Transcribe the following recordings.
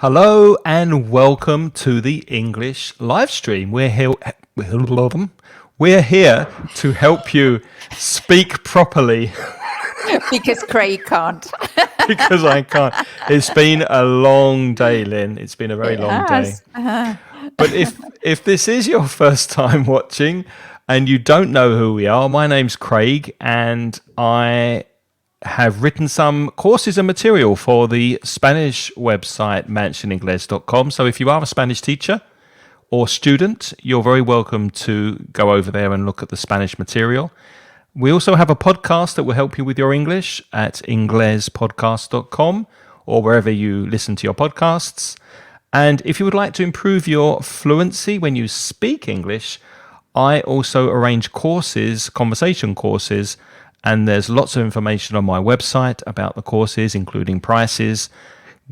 Hello and welcome to the English live stream. We're here to help you speak properly Because Craig can't. because I can't. It's been a long day, Lynn. It's been a very long day. But if this is your first time watching and you don't know who we are, my name's Craig and I have written some courses and material for the Spanish website mansioningles.com. So if you are a Spanish teacher or student, you're very welcome to go over there and look at the Spanish material. We also have a podcast that will help you with your English at inglespodcast.com or wherever you listen to your podcasts. And if you would like to improve your fluency when you speak English, I also arrange courses, conversation courses, and there's lots of information on my website about the courses, including prices.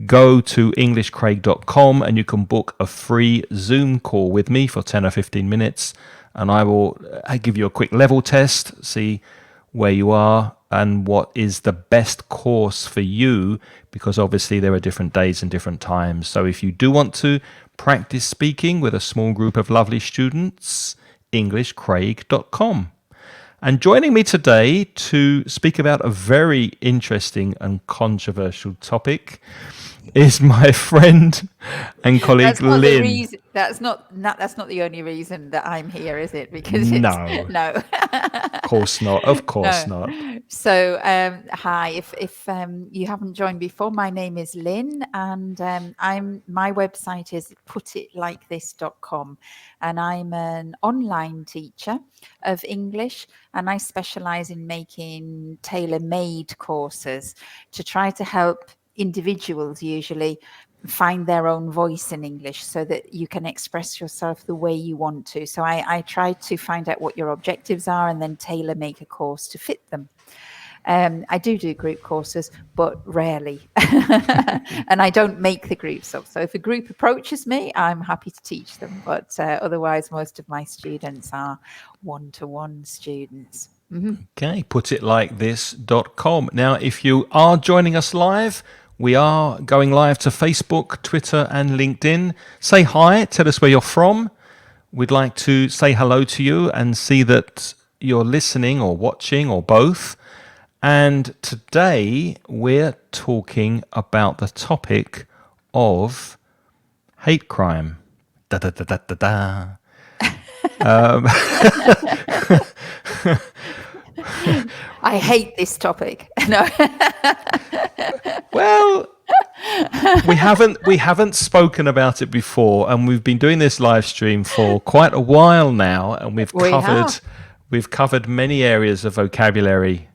Go to englishcraig.com and you can book a free Zoom call with me for 10 or 15 minutes. And I give you a quick level test, see where you are and what is the best course for you, because obviously there are different days and different times. So if you do want to practice speaking with a small group of lovely students, englishcraig.com. And joining me today to speak about a very interesting and controversial topic is my friend and colleague Lynne. That's not the only reason that I'm here, is it? Because it's, no, of course not. Of course not. So, hi. If you haven't joined before, my name is Lynne, and my website is putitlikethis.com, and I'm an online teacher of English, and I specialize in making tailor-made courses to try to help individuals usually find their own voice in English so that you can express yourself the way you want to. So I try to find out what your objectives are and then tailor make a course to fit them. I do group courses, but rarely. And I don't make the groups up. So if a group approaches me, I'm happy to teach them. But otherwise, most of my students are one-to-one students. Mm-hmm. Okay, putitlikethis.com. Now, if you are joining us live, we are going live to Facebook, Twitter, and LinkedIn. Say hi, tell us where you're from. We'd like to say hello to you and see that you're listening or watching or both. And today we're talking about the topic of hate crime. Da da da da da da. I hate this topic. No. Well, we haven't spoken about it before, and we've been doing this live stream for quite a while now, and we've covered many areas of vocabulary,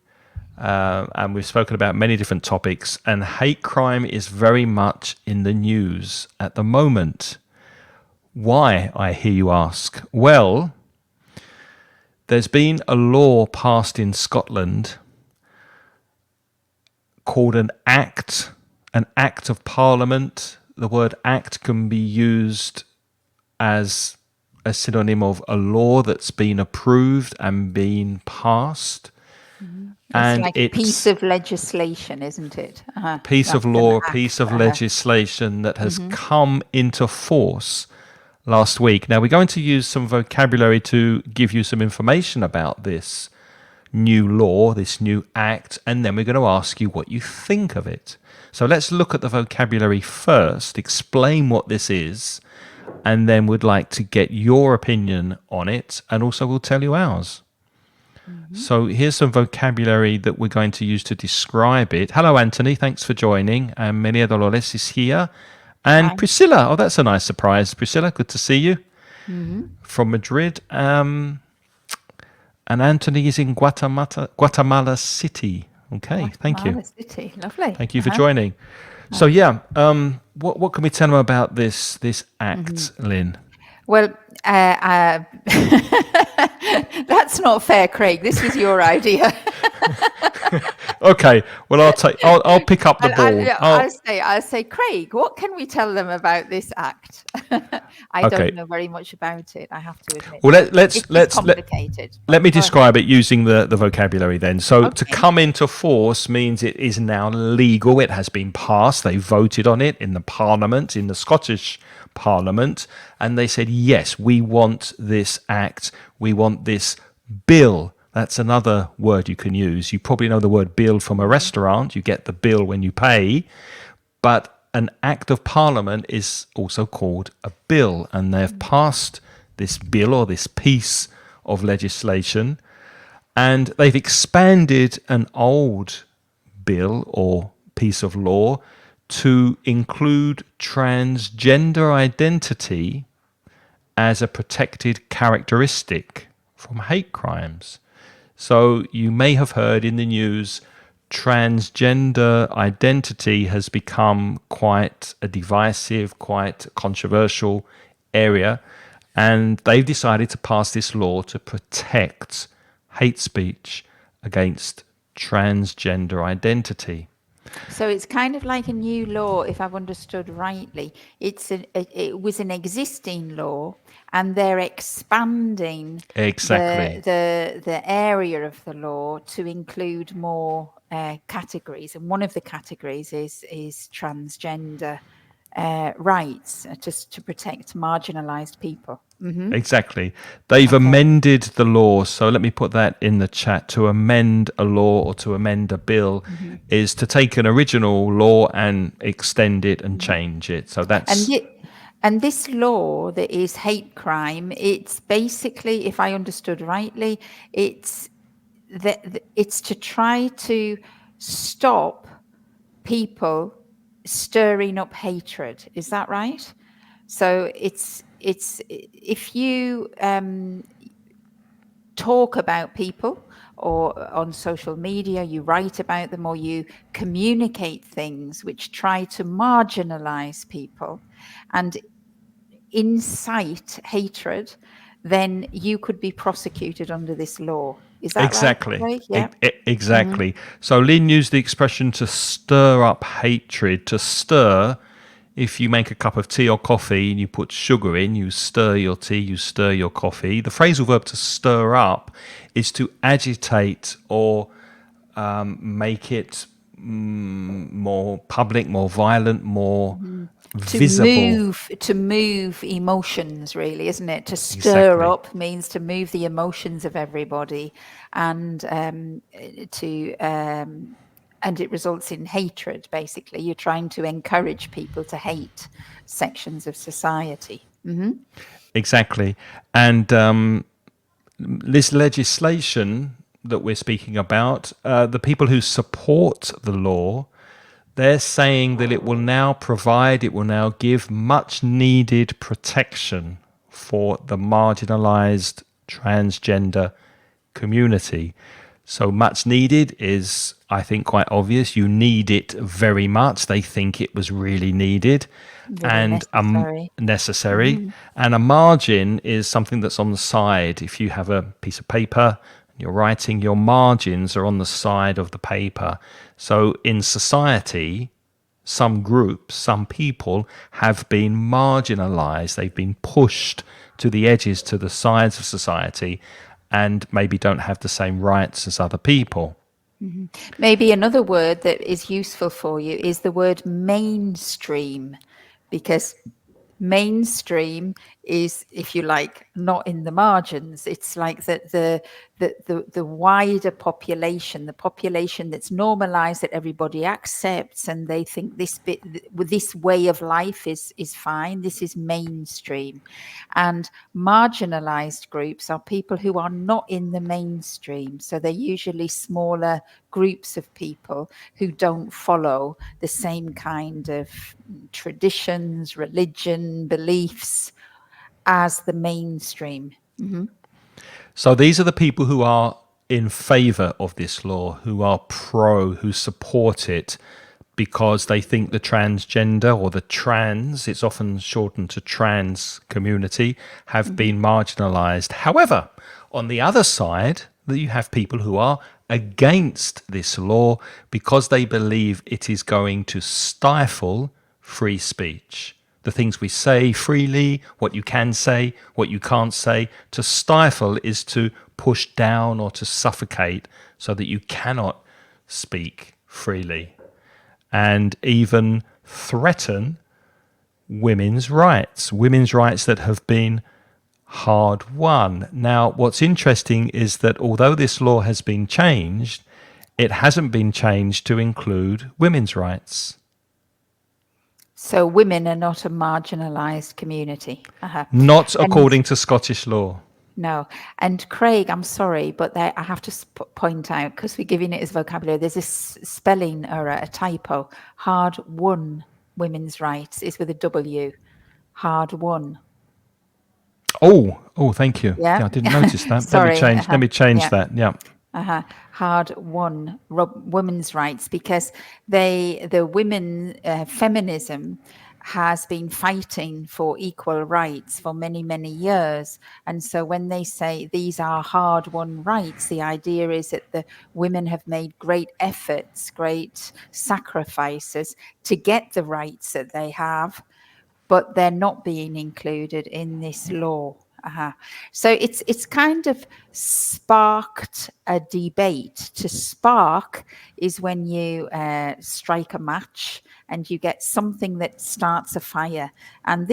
and we've spoken about many different topics. And hate crime is very much in the news at the moment. Why, I hear you ask? Well, there's been a law passed in Scotland called an Act of Parliament. The word act can be used as a synonym of a law that's been approved and been passed. Mm-hmm. And like a piece of legislation, isn't it? Piece of law, a piece of legislation that has come into force last week. Now, we're going to use some vocabulary to give you some information about this new law, this new act, and then we're going to ask you what you think of it. So let's look at the vocabulary first, explain what this is, and then we'd like to get your opinion on it, and also we'll tell you ours. Mm-hmm. So here's some vocabulary that we're going to use to describe it. Hello, Anthony. Thanks for joining. Maria Dolores is here. And hi. Priscilla, oh, that's a nice surprise. Priscilla, good to see you from Madrid. And Anthony is in Guatemala City. Okay, thank you. Guatemala City, lovely. Thank you for joining. So, what can we tell them about this act, Lynne? Well, That's not fair, Craig. This was your idea. Okay, well, I'll pick up the ball. I'll say, Craig, what can we tell them about this act? I Okay. don't know very much about it, I have to admit. Well, So let's it's let's complicated. let me Go ahead. describe it using the vocabulary then. So to Okay. come into force means it is now legal. It has been passed. They voted on it in the Parliament, in the Scottish Parliament, and they said, yes, we want this act. We want this bill. That's another word you can use. You probably know the word bill from a restaurant. You get the bill when you pay. But an act of parliament is also called a bill, and they've passed this bill or this piece of legislation, and they've expanded an old bill or piece of law to include transgender identity as a protected characteristic from hate crimes. So you may have heard in the news transgender identity has become quite a divisive, quite controversial area. And they've decided to pass this law to protect hate speech against transgender identity. So it's kind of like a new law, if I've understood rightly. It was an existing law, and they're expanding Exactly. the area of the law to include more categories, and one of the categories is transgender rights, just to protect marginalised people. Exactly. They've Okay. amended the law. So let me put that in the chat. To amend a law or to amend a bill is to take an original law and extend it and change it. So that's And this law that is hate crime, it's basically, if I understood rightly, it's it's to try to stop people stirring up hatred. Is that right? So it's if you talk about people or on social media, you write about them, or you communicate things which try to marginalize people and incite hatred, then you could be prosecuted under this law. Is that right, exactly. Craig? Yeah. Exactly. So Lynn used the expression to stir up hatred. To stir, if you make a cup of tea or coffee and you put sugar in, you stir your tea, you stir your coffee. The phrasal verb to stir up is to agitate or make it more public, more violent, more visible. To move emotions, really, isn't it? To stir Exactly. up means to move the emotions of everybody, and and it results in hatred. Basically, you're trying to encourage people to hate sections of society. Exactly. And this legislation that we're speaking about, the people who support the law, they're saying that it will now provide, it will now give much needed protection for the marginalized transgender community. So much needed is, I think, quite obvious. You need it very much. They think it was really needed Really and necessary. necessary. And a margin is something that's on the side. If you have a piece of paper and you're writing, your margins are on the side of the paper. So in society, some groups, some people have been marginalized. They've been pushed to the edges, to the sides of society, and maybe don't have the same rights as other people. Maybe another word that is useful for you is the word mainstream, because mainstream is, if you like, not in the margins. It's like the wider population, the population that's normalized, that everybody accepts, and they think this way of life is fine. This is mainstream. And marginalized groups are people who are not in the mainstream. So they're usually smaller groups of people who don't follow the same kind of traditions, religion, beliefs as the mainstream. So these are the people who are in favor of this law, who are pro, who support it. because they think the transgender or the trans, it's often shortened to trans community, have been marginalized. However, on the other side, you have people who are against this law because they believe it is going to stifle free speech. The things we say freely, what you can say, what you can't say. To stifle is to push down or to suffocate so that you cannot speak freely, and even threaten women's rights that have been hard won. Now, what's interesting is that although this law has been changed, it hasn't been changed to include women's rights. So women are not a marginalised community. Not according to Scottish law. No. And Craig, I'm sorry, but I have to point out, because we're giving it as vocabulary, there's a spelling error, a typo. Hard won women's rights is with a W. Hard won. Oh, thank you. Yeah, I didn't notice that. sorry. Let me change that. Yeah. Hard won women's rights, because the women feminism has been fighting for equal rights for many, many years. And so when they say these are hard won rights, the idea is that the women have made great efforts, great sacrifices to get the rights that they have, but they're not being included in this law. So it's kind of sparked a debate. To spark is when you strike a match and you get something that starts a fire. And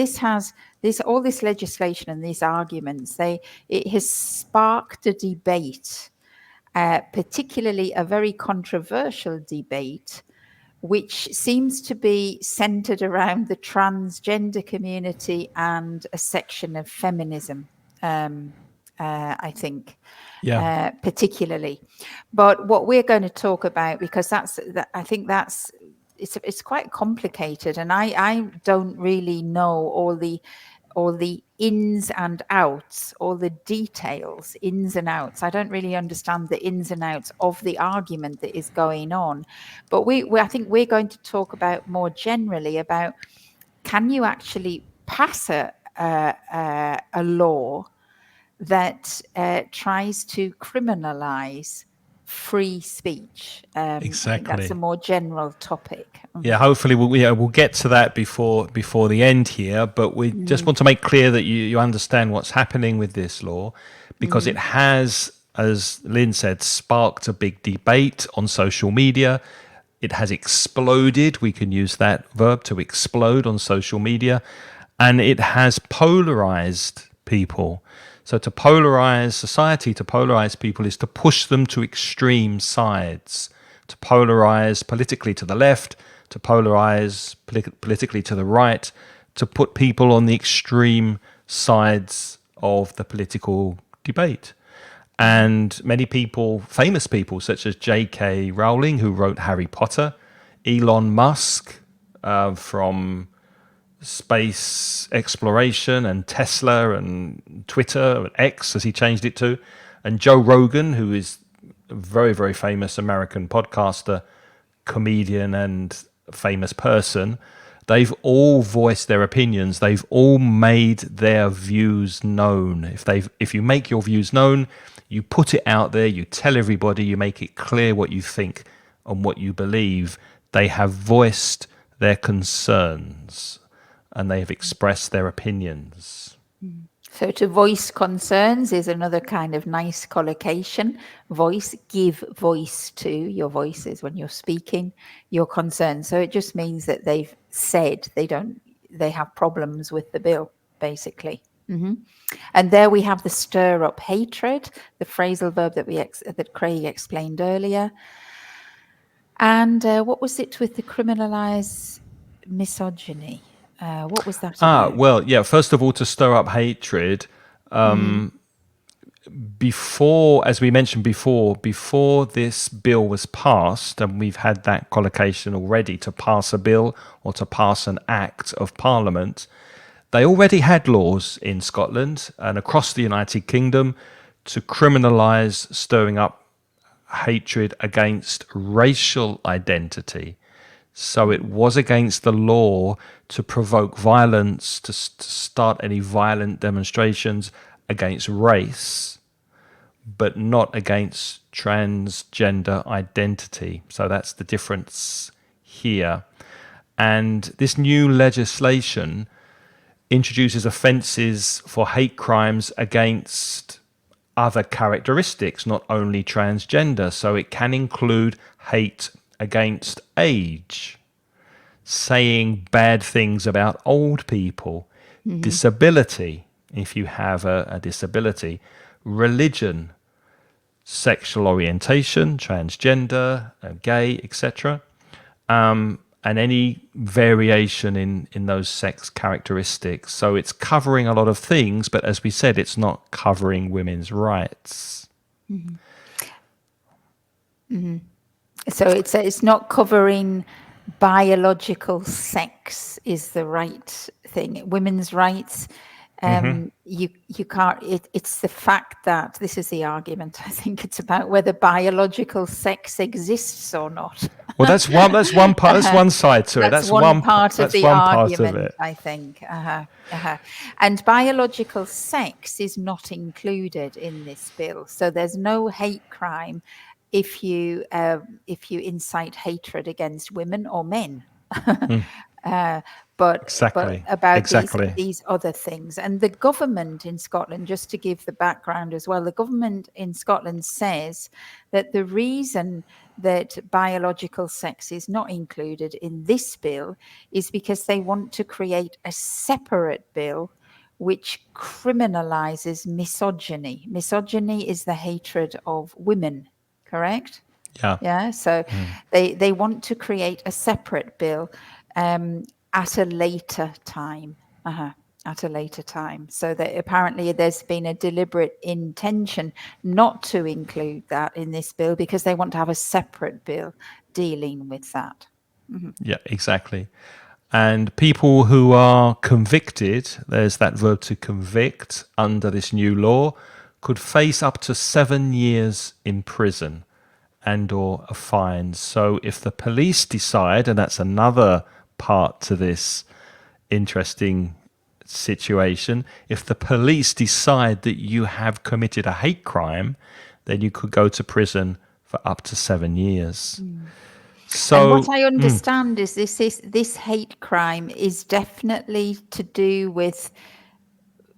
all this legislation and these arguments, it has sparked a debate, particularly a very controversial debate, which seems to be centered around the transgender community and a section of feminism, I think, particularly. But what we're going to talk about, because I think it's quite complicated, and I don't really know all the ins and outs, all the details, ins and outs. I don't really understand the ins and outs of the argument that is going on. But I think we're going to talk about more generally about, can you actually pass a law that tries to criminalize free speech? Exactly. That's a more general topic. Yeah, hopefully we'll get to that before the end here, but we just want to make clear that you understand what's happening with this law, because it has, as Lynne said, sparked a big debate on social media. It has exploded, we can use that verb, to explode, on social media, and it has polarized people. So to polarize society, to polarize people, is to push them to extreme sides, to polarize politically to the left, to polarize politically to the right, to put people on the extreme sides of the political debate. And many people, famous people, such as J.K. Rowling, who wrote Harry Potter, Elon Musk, from space exploration, and Tesla and Twitter and X, as he changed it to, and Joe Rogan, who is a very, very famous American podcaster, comedian and famous person. They've all voiced their opinions. They've all made their views known. If you make your views known, you put it out there, you tell everybody, you make it clear what you think and what you believe, they have voiced their concerns and they have expressed their opinions. So to voice concerns is another kind of nice collocation. Voice, give voice to your voices when you're speaking, your concerns. So it just means that they've said they have problems with the bill, basically. And there we have the stir up hatred, the phrasal verb that Craig explained earlier. And what was it with the criminalize misogyny? What was that about? Well, yeah, first of all, to stir up hatred, before, as we mentioned before this bill was passed, and we've had that collocation already, to pass a bill or to pass an act of Parliament, they already had laws in Scotland and across the United Kingdom to criminalise stirring up hatred against racial identity. So it was against the law to provoke violence, to start any violent demonstrations against race, but not against transgender identity. So that's the difference here. And this new legislation introduces offences for hate crimes against other characteristics, not only transgender. So it can include hate against age, saying bad things about old people, disability, if you have a disability, religion, sexual orientation, transgender, gay, etc., and any variation in those sex characteristics. So it's covering a lot of things, but as we said, it's not covering women's rights. So it's not covering biological sex is the right thing. Women's rights, you can't. It's the fact that this is the argument. I think it's about whether biological sex exists or not. Well, that's one part. That's one side to it. That's one part of the argument, I think. And biological sex is not included in this bill. So there's no hate crime if you incite hatred against women or men. But about these other things. And the government in Scotland, just to give the background as well, the government in Scotland says that the reason that biological sex is not included in this bill is because they want to create a separate bill which criminalizes misogyny. Misogyny is the hatred of women, correct? Yeah. So they want to create a separate bill at a later time. At a later time. So that apparently there's been a deliberate intention not to include that in this bill because they want to have a separate bill dealing with that. Yeah, exactly. And people who are convicted, there's that verb to convict under this new law, could face up to 7 years in prison and or a fine. So if the police decide, and that's another part to this interesting situation, if the police decide that you have committed a hate crime, then you could go to prison for up to 7 years. So, and what I understand is this hate crime is definitely to do with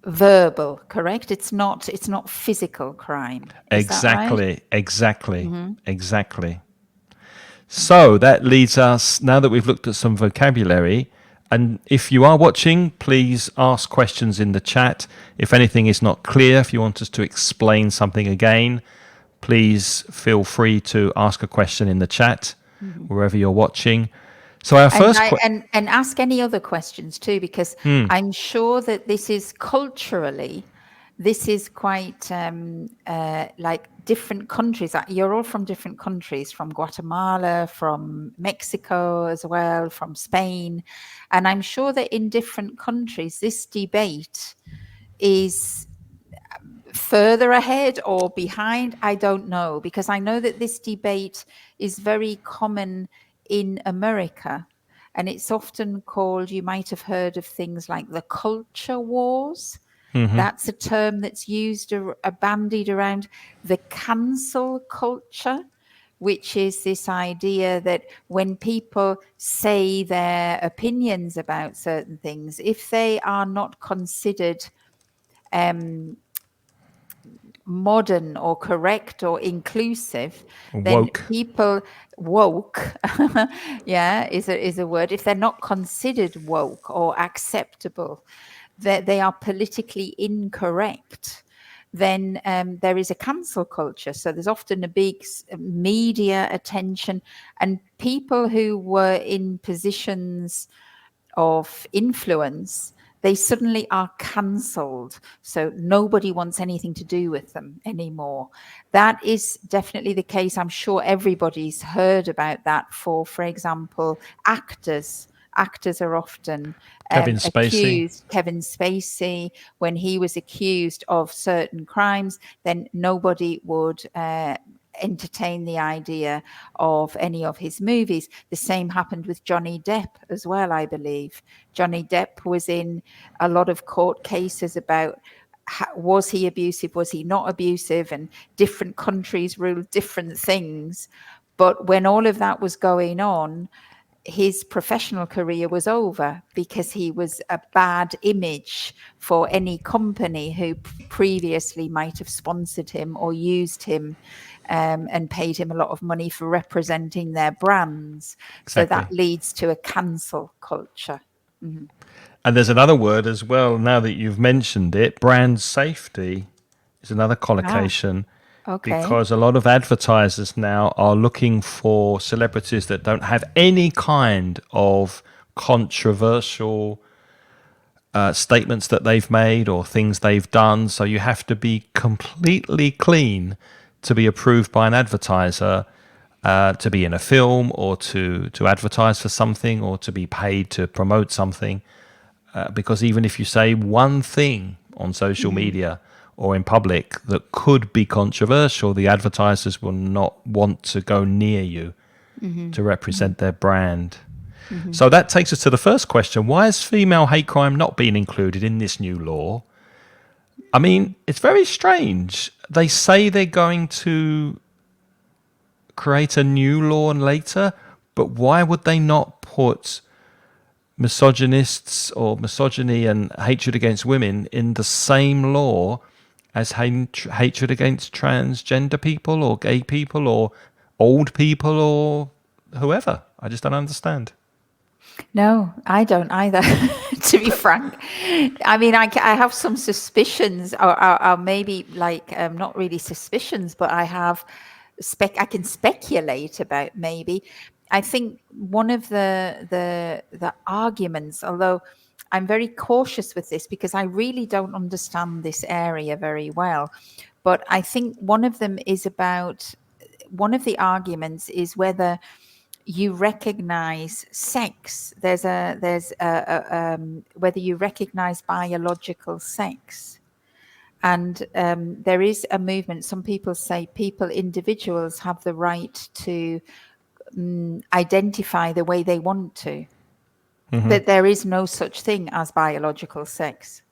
verbal, correct? It's not physical crime. Is exactly, that right? exactly. So that leads us, now that we've looked at some vocabulary, and if you are watching, please ask questions in the chat. If anything is not clear, if you want us to explain something again, please feel free to ask a question in the chat, wherever you're watching. So our first and ask any other questions too, because I'm sure that this is culturally, this is quite like different countries. You're all from different countries, from Guatemala, from Mexico as well, from Spain. And I'm sure that in different countries, this debate is further ahead or behind. I don't know, because I know that this debate is very common in America. And it's often called, you might have heard of things like the culture wars. That's a term that's used, bandied around. The cancel culture, which is this idea that when people say their opinions about certain things, if they are not considered modern or correct or inclusive, then people woke is a word. If they're not considered woke or acceptable, that they are politically incorrect, then there is a cancel culture. So there's often a big media attention, and people who were in positions of influence, they suddenly are cancelled. So nobody wants anything to do with them anymore. That is definitely the case. I'm sure everybody's heard about that for example, actors. Actors are often accused. Kevin Spacey, when he was accused of certain crimes, then nobody would entertain the idea of any of his movies. The same happened with Johnny Depp as well, I believe. Johnny Depp was in a lot of court cases about was he abusive, was he not abusive, and different countries ruled different things. But when all of that was going on, his professional career was over because he was a bad image for any company who previously might have sponsored him or used him and paid him a lot of money for representing their brands. So that leads to a cancel culture. Mm-hmm. And there's another word as well, now that you've mentioned it, brand safety is another collocation. Okay. Because a lot of advertisers now are looking for celebrities that don't have any kind of controversial statements that they've made or things they've done. So you have to be completely clean to be approved by an advertiser to be in a film or to advertise for something or to be paid to promote something. Because even if you say one thing on social media or in public that could be controversial, the advertisers will not want to go near you to represent their brand. So that takes us to the first question. Why has female hate crime not been included in this new law? I mean, it's very strange. They say they're going to create a new law later, but why would they not put misogynists or misogyny and hatred against women in the same law as hatred against transgender people or gay people or old people or whoever? I just don't understand. No, I don't either, to be frank. I mean, I have some suspicions, or maybe like not really suspicions, but I have I can speculate about maybe. I think one of the arguments, although I'm very cautious with this because I really don't understand this area very well, but I think one of the arguments is whether you recognize sex. There's whether you recognize biological sex. And there is a movement. Some people say individuals have the right to identify the way they want to. That there is no such thing as biological sex.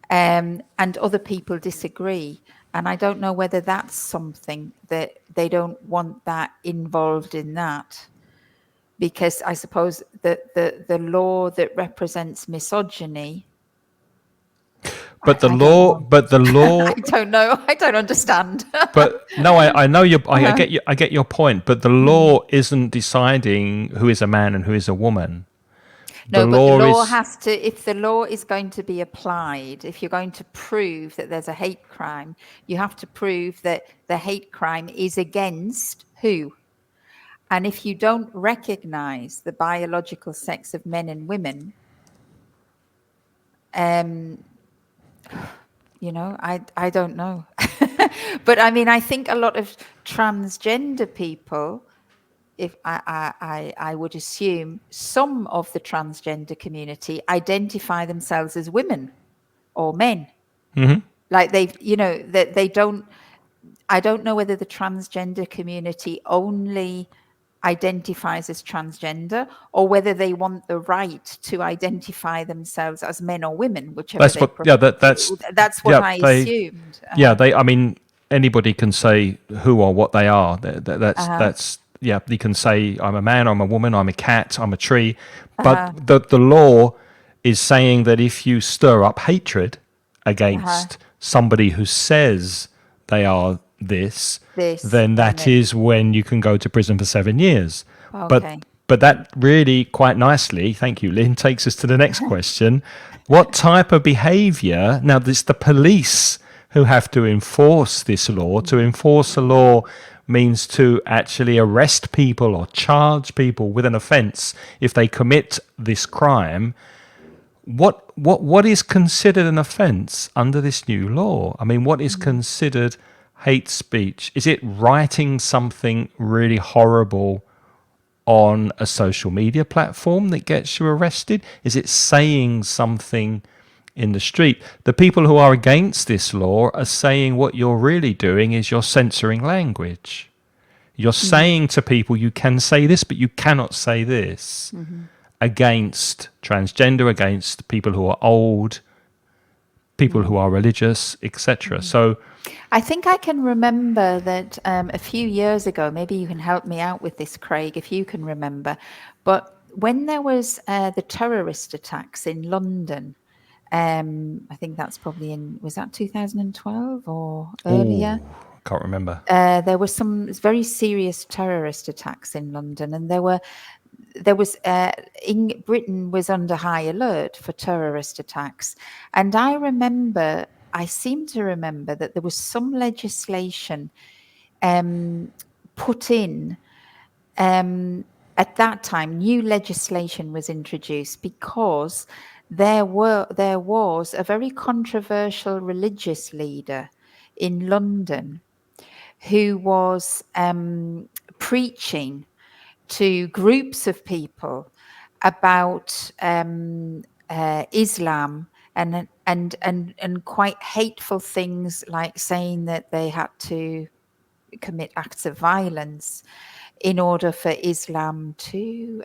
And other people disagree. And I don't know whether that's something that they don't want that involved in that. Because I suppose that the law that represents misogyny. But the law. I don't know. I don't understand. But no, I know you. I get your point. But the law isn't deciding who is a man and who is a woman. No, but the law has to. If the law is going to be applied, if you're going to prove that there's a hate crime, you have to prove that the hate crime is against who. And if you don't recognize the biological sex of men and women, I don't know. But I mean, I think a lot of transgender people, if I would assume some of the transgender community identify themselves as women or men. Like that they don't. I don't know whether the transgender community only identifies as transgender or whether they want the right to identify themselves as men or women, whichever that's what. Yeah, that's what I assumed. I mean, anybody can say who or what they are. That's. Yeah, you can say I'm a man, I'm a woman, I'm a cat, I'm a tree. But the law is saying that if you stir up hatred against somebody who says they are this, then that is when you can go to prison for 7 years. Okay. But that really quite nicely, thank you, Lynn, takes us to the next question. What type of behavior? Now, it's the police who have to enforce this law. To enforce a law means to actually arrest people or charge people with an offence if they commit this crime. What is considered an offence under this new law? I mean, what is considered hate speech? Is it writing something really horrible on a social media platform that gets you arrested? Is it saying something in the street. The people who are against this law are saying what you're really doing is you're censoring language. You're saying to people, you can say this, but you cannot say this, against transgender, against people who are old, people who are religious, etc. So I think I can remember that a few years ago, maybe you can help me out with this, Craig, if you can remember, but when there was the terrorist attacks in London, I think that's probably was that 2012 or earlier? I can't remember. There were some very serious terrorist attacks in London, and Britain was under high alert for terrorist attacks. And I seem to remember that there was some legislation put in at that time. New legislation was introduced because there was a very controversial religious leader in London who was preaching to groups of people about Islam and quite hateful things, like saying that they had to commit acts of violence in order for Islam to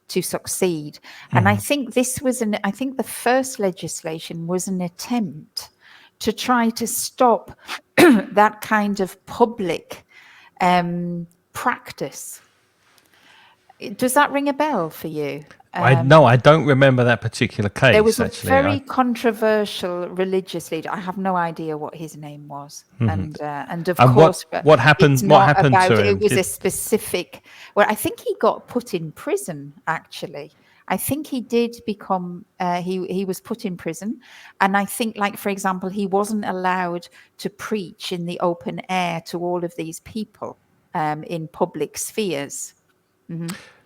succeed. And I think I think the first legislation was an attempt to try to stop that kind of public practice. Does that ring a bell for you? No, I don't remember that particular case. There was a actually. very controversial religious leader. I have no idea what his name was, and of course, what happened? It's What not happened about. to him? It was a specific. Well, I think he got put in prison. Actually, I think he did become. He was put in prison, and I think, like for example, he wasn't allowed to preach in the open air to all of these people in public spheres.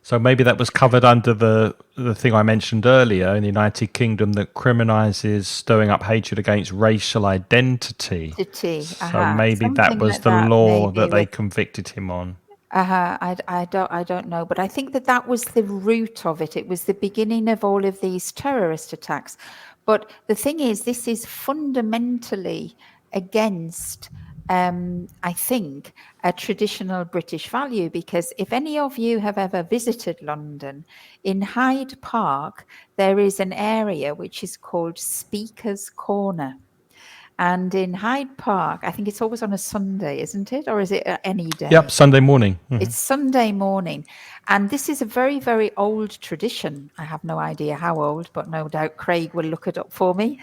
So maybe that was covered under the thing I mentioned earlier in the United Kingdom that criminalises stirring up hatred against racial identity. So maybe that Something was like the that, law maybe. that they convicted him on. I don't know, but I think that was the root of it. It was the beginning of all of these terrorist attacks. But the thing is, this is fundamentally against, I think, a traditional British value, because if any of you have ever visited London, in Hyde Park, there is an area which is called Speaker's Corner. And in Hyde Park, I think it's always on a Sunday, isn't it? Or is it any day? Yep, Sunday morning. It's Sunday morning. And this is a very, very old tradition. I have no idea how old, but no doubt Craig will look it up for me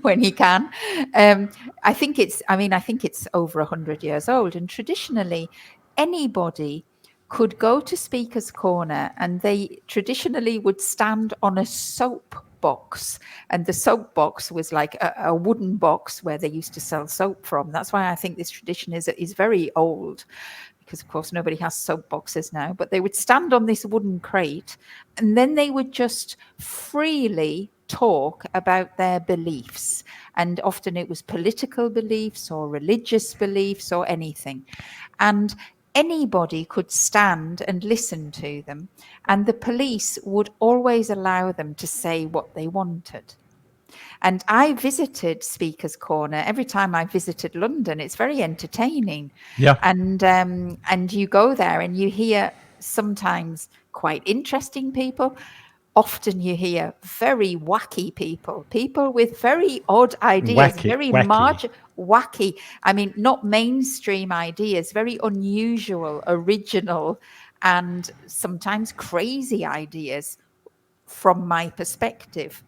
when he can. I think it's over 100 years old. And traditionally, anybody could go to Speaker's Corner, and they traditionally would stand on a soapbox. And the soapbox was like a wooden box where they used to sell soap from. That's why I think this tradition is very old, because of course nobody has soap boxes now. But they would stand on this wooden crate, and then they would just freely talk about their beliefs. And often it was political beliefs or religious beliefs or anything. And anybody could stand and listen to them, and the police would always allow them to say what they wanted. And I visited Speaker's Corner. Every time I visited London, it's very entertaining. Yeah. And you go there and you hear sometimes quite interesting people. Often you hear very wacky people with very odd ideas, wacky. I mean, not mainstream ideas, very unusual, original, and sometimes crazy ideas from my perspective.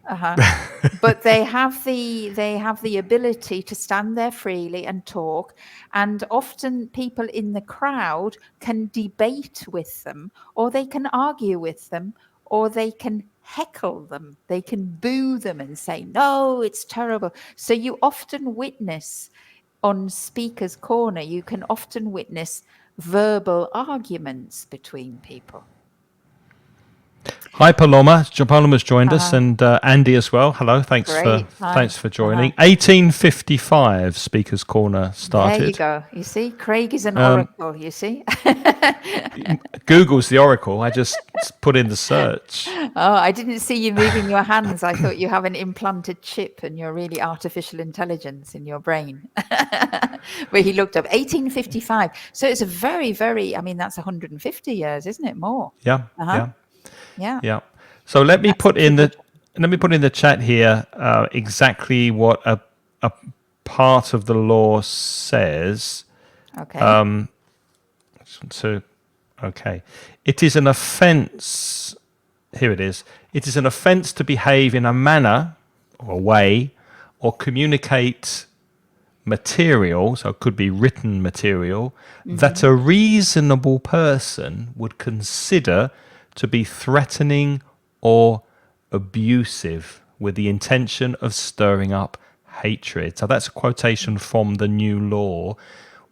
But they have the ability to stand there freely and talk, and often people in the crowd can debate with them, or they can argue with them, or they can heckle them, they can boo them and say, no, it's terrible. So you often witness on Speaker's Corner, you can often witness verbal arguments between people. Hi, Paloma. Paloma's joined us, Uh, and Andy as well. Hello. Great. Hi. Thanks for joining. 1855, Speaker's Corner There you started. go. You see, Craig is an oracle, you see. Google's the oracle. I just put in the search. Oh, I didn't see you moving your hands. I thought you have an implanted chip and you're really artificial intelligence in your brain. But he looked up 1855. So it's a very, very, I mean, that's 150 years, isn't it? More. Yeah, Uh-huh. yeah, Yeah. yeah. So And that's a tradition. let me put in the chat here exactly what a part of the law says. Okay. So, okay, it is an offence. Here it is. It is an offence to behave in a manner or a way or communicate material, so it could be written material, that Hmm. a reasonable person would consider to be threatening or abusive with the intention of stirring up hatred. So that's a quotation from the new law.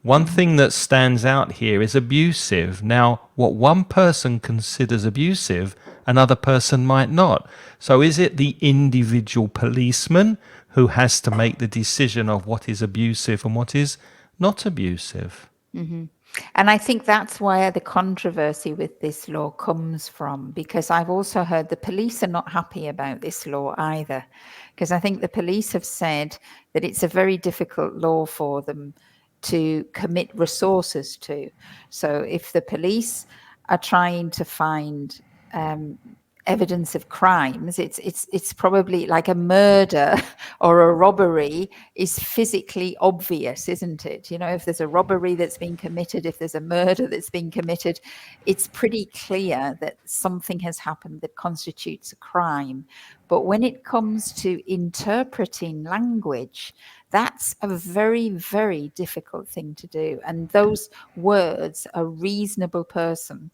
One Hmm. thing that stands out here is abusive. Now, what one person considers abusive, another person might not. So, is it the individual policeman who has to make the decision of what is abusive and what is not abusive? Hmm. And I think that's where the controversy with this law comes from, because I've also heard the police are not happy about this law either, because I think the police have said that it's a very difficult law for them to commit resources to. So if the police are trying to find um, evidence of crimes, it's probably like a murder or a robbery is physically obvious, isn't it? You know, if there's a robbery that's been committed, if there's a murder that's been committed, it's pretty clear that something has happened that constitutes a crime. But when it comes to interpreting language, that's a very, very difficult thing to do. And those words, a reasonable person.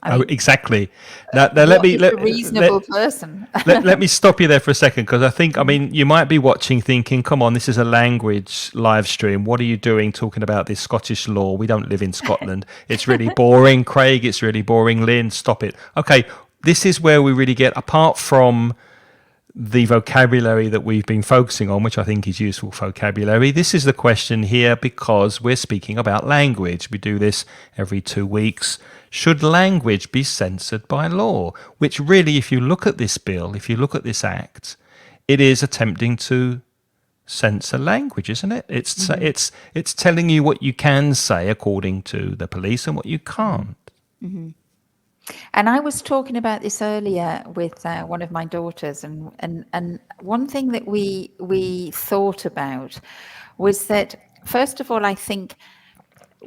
I Oh, mean, exactly. Now let what me is a reasonable person? let me stop you there for a second because I mean you might be watching thinking, come on, this is a language live stream. What are you doing talking about this Scottish law? We don't live in Scotland. It's really boring, Craig. It's really boring, Lynn. Stop it. Okay, this is where we really get apart from the vocabulary that we've been focusing on, which I think is useful vocabulary. This is the question here because we're speaking about language. We do this every 2 weeks. Should language be censored by law? Which really, if you look at this bill, if you look at this act, it is attempting to censor language, isn't it? Mhm, It's telling you what you can say according to the police and what you mhm, can't. mhm. And I was talking about this earlier with one of my daughters, and one thing that we thought about was that first of all, I think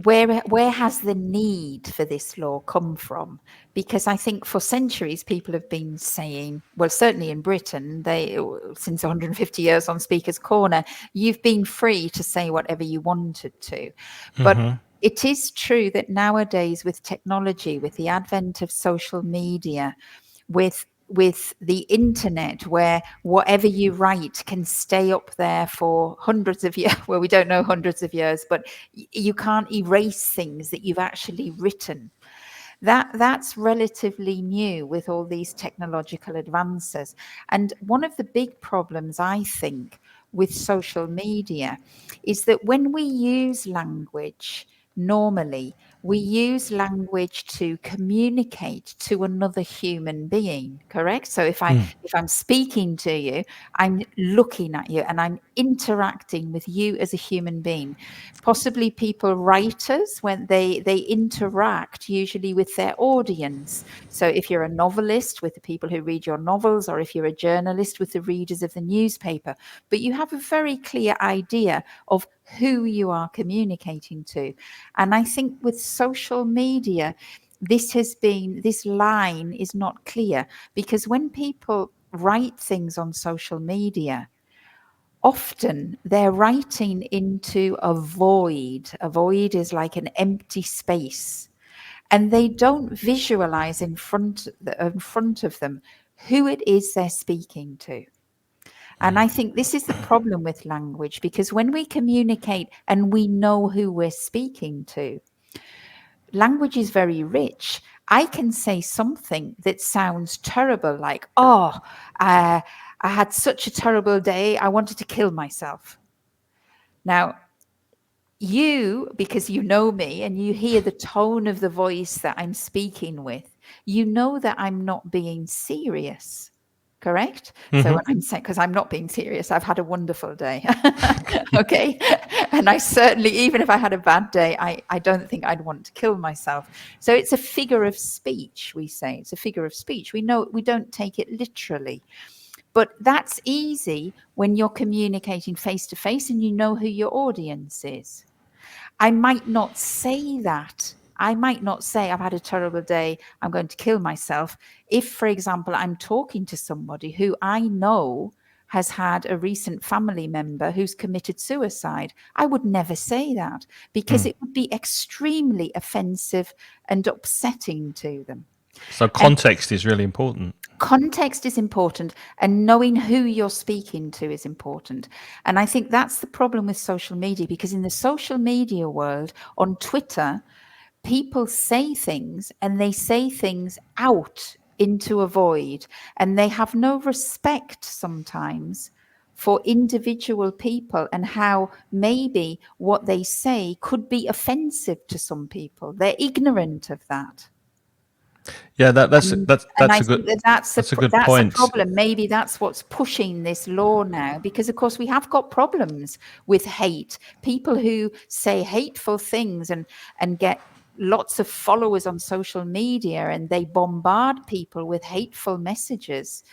where has the need for this law come from? Because I think for centuries people have been saying, well, certainly in Britain, they since 150 years on Speaker's Corner, you've been free to say whatever you wanted to. But it is true that nowadays with technology, with the advent of social media, with the internet, where whatever you write can stay up there for hundreds of years, well, we don't know hundreds of years, but you can't erase things that you've actually written. That's relatively new with all these technological advances. And one of the big problems, I think, with social media is that when we use language, normally we use language to communicate to another human being, correct? So if I'm speaking to you, I'm looking at you and I'm interacting with you as a human being. Possibly people, writers, when they interact usually with their audience. So if you're a novelist, with the people who read your novels, or if you're a journalist, with the readers of the newspaper, but you have a very clear idea of who you are communicating to. And I think with social media, this line is not clear, because when people write things on social media, often they're writing into a void. A void is like an empty space, and they don't visualize in front of them who it is they're speaking to. And I think this is the problem with language, because when we communicate and we know who we're speaking to, language is very rich. I can say something that sounds terrible, like, oh, I had such a terrible day, I wanted to kill myself. Now, you, because you know me and you hear the tone of the voice that I'm speaking with, you know that I'm not being serious. Correct? So when I'm saying, because I'm not being serious, I've had a wonderful day. Okay. And I certainly, even if I had a bad day, I don't think I'd want to kill myself. So it's a figure of speech, we say. It's a figure of speech. We know we don't take it literally. But that's easy when you're communicating face to face and you know who your audience is. I might not say that. I might not say, I've had a terrible day, I'm going to kill myself. If, for example, I'm talking to somebody who I know has had a recent family member who's committed suicide, I would never say that because it would be extremely offensive and upsetting to them. So context is really important. Context is important, and knowing who you're speaking to is important. And I think that's the problem with social media, because in the social media world, on Twitter, people say things and they say things out into a void, and they have no respect sometimes for individual people and how maybe what they say could be offensive to some people. They're ignorant of that. Yeah, that's And that's I a good think that that's that's a good a point. problem. Maybe that's what's pushing this law now, because of course we have got problems with hate. People who say hateful things and get lots of followers on social media and they bombard people with hateful messages.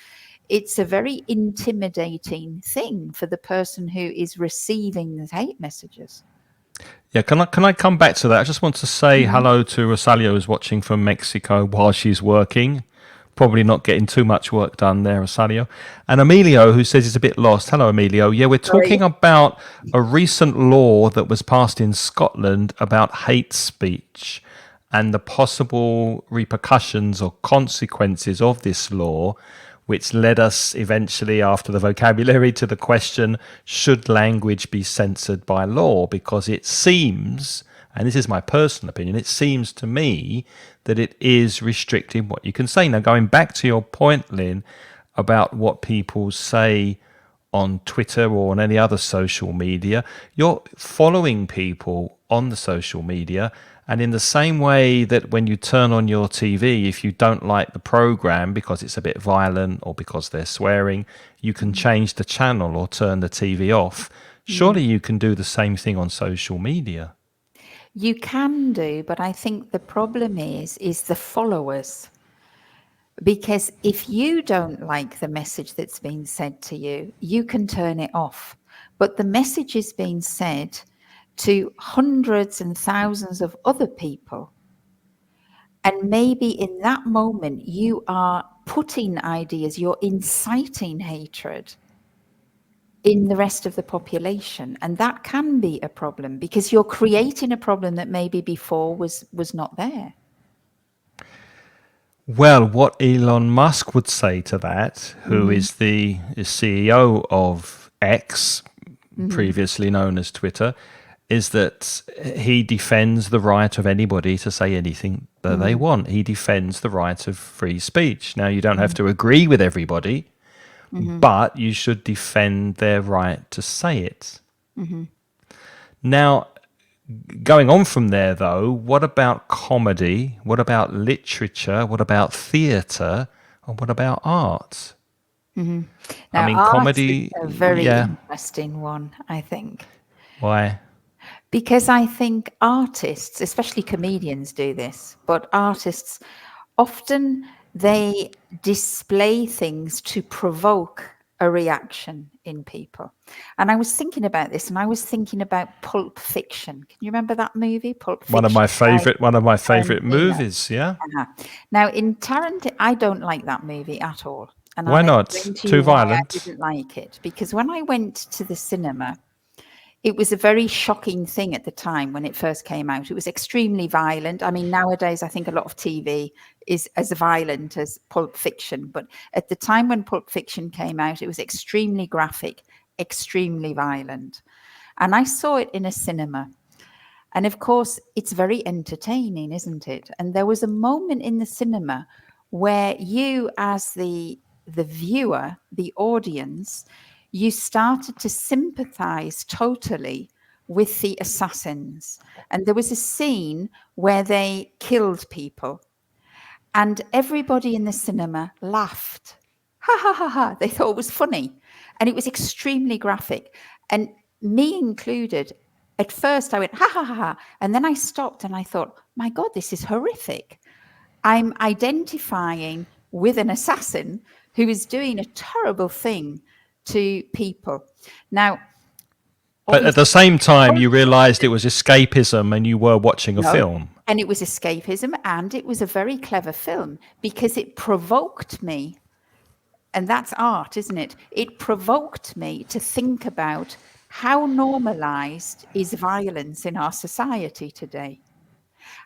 It's a very intimidating thing for the person who is receiving the hate messages. Yeah, can I come back to that? I just want to say Mhm. hello to Rosario, who's watching from Mexico while she's working. Probably not getting too much work done there, Rosario. And Emilio, who says he's a bit lost. Hello, Emilio. Yeah, we're talking Sorry. about a recent law that was passed in Scotland about hate speech and the possible repercussions or consequences of this law, which led us eventually, after the vocabulary, to the question, should language be censored by law? Because it seems, and this is my personal opinion, it seems to me that it is restricting what you can say. Now, going back to your point, Lynne, about what people say on Twitter or on any other social media, you're following people on the social media. And in the same way that when you turn on your TV, if you don't like the program because it's a bit violent or because they're swearing, you can change the channel or turn the TV off. Surely you can do the same thing on social media. You can do, but I think the problem is the followers. Because if you don't like the message that's being said to you, you can turn it off. But the message is being said to hundreds and thousands of other people. And maybe in that moment, you are putting ideas, you're inciting hatred in the rest of the population. And that can be a problem because you're creating a problem that maybe before was not there. Well, what Elon Musk would say to that, who Mm-hmm. is the CEO of X, Mm-hmm. previously known as Twitter, is that he defends the right of anybody to say anything that they Mm-hmm. want. He defends the right of free speech. Now, you don't have to agree with everybody, Mm-hmm. but you should defend their right to say it. Mm-hmm. Now, going on from there, though, what about comedy? What about literature? What about theatre? And what about art? Mm-hmm. I Now, mean, art is comedy, a very yeah. interesting one, I think, Why? because I think artists, especially comedians, do this, but artists often they display things to provoke a reaction in people. And I was thinking about this, and I was thinking about Pulp Fiction. Can you remember that movie, Pulp Fiction? One of my favorite Tarantino. movies. Yeah. Uh-huh. Now, in Tarantino, I don't like that movie at all. And Why I'll not? explain to Too you why I violent. didn't like it. Because when I went to the cinema, it was a very shocking thing at the time when it first came out. It was extremely violent. I mean, nowadays, I think a lot of TV is as violent as Pulp Fiction. But at the time when Pulp Fiction came out, it was extremely graphic, extremely violent. And I saw it in a cinema. And of course, it's very entertaining, isn't it? And there was a moment in the cinema where you, as the viewer, the audience, you started to sympathize totally with the assassins. And there was a scene where they killed people, and everybody in the cinema laughed. Ha ha ha ha. They thought it was funny. And it was extremely graphic. And me included, at first I went, ha ha ha ha. And then I stopped and I thought, my God, this is horrific. I'm identifying with an assassin who is doing a terrible thing to people. Now, But at obviously, the same time, you realized it was escapism and you were watching a no. film. And it was escapism, and it was a very clever film because it provoked me. And that's art, isn't it? It provoked me to think about how normalized is violence in our society today,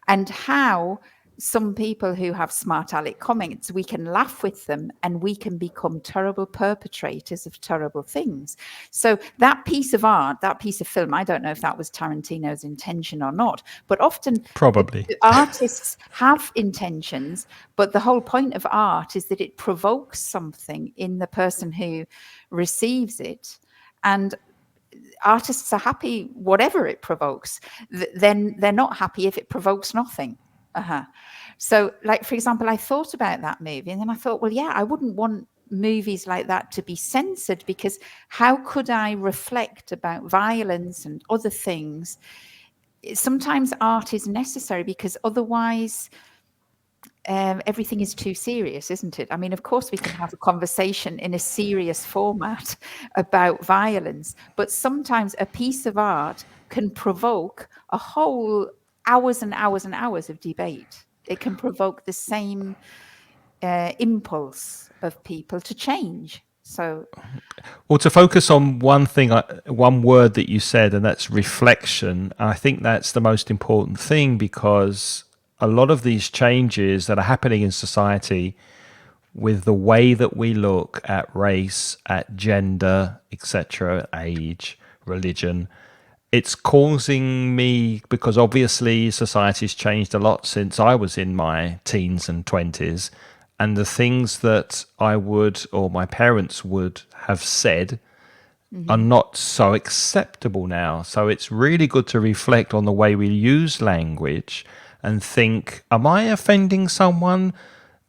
and how some people who have smart aleck comments, we can laugh with them and we can become terrible perpetrators of terrible things. So that piece of art, that piece of film, I don't know if that was Tarantino's intention or not, but often Probably. the artists have intentions, but the whole point of art is that it provokes something in the person who receives it. And artists are happy whatever it provokes. Then they're not happy if it provokes nothing. So, like, for example, I thought about that movie and then I thought, well, yeah, I wouldn't want movies like that to be censored, because how could I reflect about violence and other things? Sometimes art is necessary, because otherwise everything is too serious, isn't it? I mean, of course, we can have a conversation in a serious format about violence, but sometimes a piece of art can provoke a whole hours and hours and hours of debate. It can provoke the same impulse of people to change. So, Well, to focus on one thing, one word that you said, and that's reflection. I think that's the most important thing, because a lot of these changes that are happening in society, with the way that we look at race, at gender, etc., age, religion, it's causing me, because obviously society's changed a lot since I was in my teens and 20s, and the things that I would, or my parents would have said, are not so acceptable now. So it's really good to reflect on the way we use language and think, am I offending someone?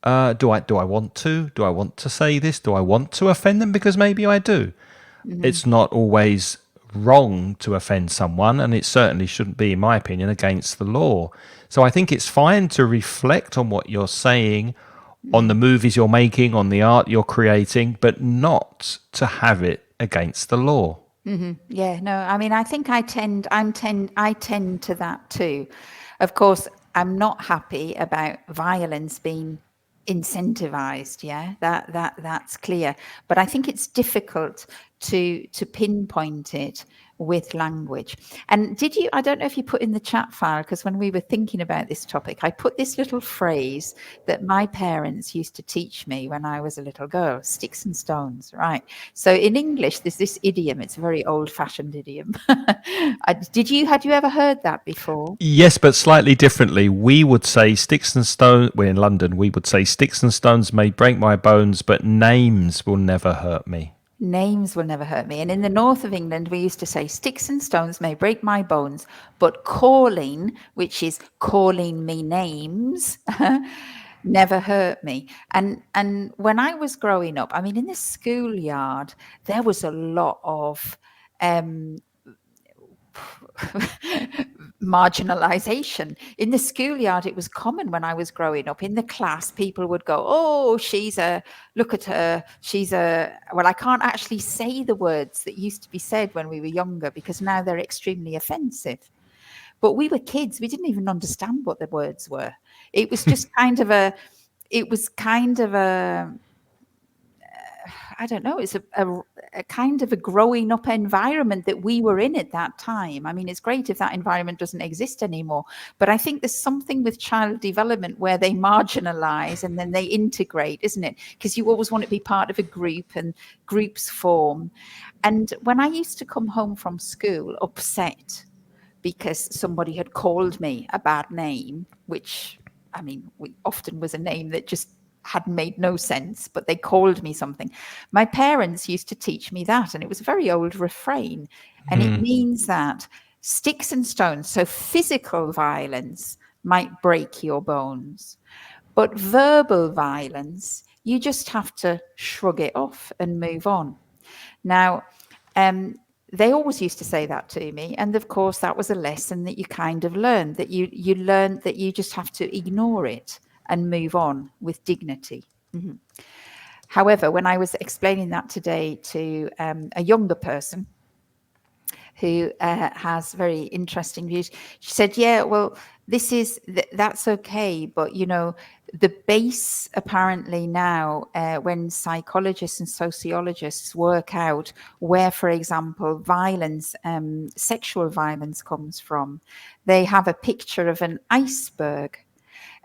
Do I want to? Do I want to say this? Do I want to offend them? Because maybe I do. It's not always wrong to offend someone, and it certainly shouldn't be, in my opinion, against the law. So I think it's fine to reflect on what you're saying, on the movies you're making, on the art you're creating, but not to have it against the law. yeah, no, I mean, I think I tend to that too. Of course, I'm not happy about violence being incentivized. Yeah, that's clear. But I think it's difficult to pinpoint it with language. And did you? I don't know if you put in the chat file, because when we were thinking about this topic, I put this little phrase that my parents used to teach me when I was a little girl: sticks and stones. Right. So in English, there's this idiom. It's a very old-fashioned idiom. Had you ever heard that before? Yes, but slightly differently. We would say sticks and stones. We're in London. We would say sticks and stones may break my bones, but names will never hurt me. Names will never hurt me. And in the north of England, we used to say, sticks and stones may break my bones, but calling, which is calling me names, never hurt me. And when I was growing up, I mean, in the schoolyard, there was a lot of marginalization. In the schoolyard, it was common when I was growing up. In the class, people would go, oh, look at her, well, I can't actually say the words that used to be said when we were younger, because now they're extremely offensive. But we were kids, we didn't even understand what the words were. It was just kind of a I don't know, it's a kind of a growing up environment that we were in at that time. I mean, it's great if that environment doesn't exist anymore, but I think there's something with child development where they marginalize and then they integrate, isn't it? Because you always want to be part of a group, and groups form. And when I used to come home from school upset because somebody had called me a bad name, which, I mean, often was a name that just had made no sense, but they called me something. My parents used to teach me that, and it was a very old refrain. And it means that sticks and stones, so physical violence, might break your bones. But verbal violence, you just have to shrug it off and move on. Now, they always used to say that to me, and of course, that was a lesson that you kind of learned. That you learned that you just have to ignore it and move on with dignity. However, when I was explaining that today to a younger person who has very interesting views, she said, "Yeah, well, that's okay, but the base apparently now, when psychologists and sociologists work out where, for example, violence, sexual violence comes from, they have a picture of an iceberg.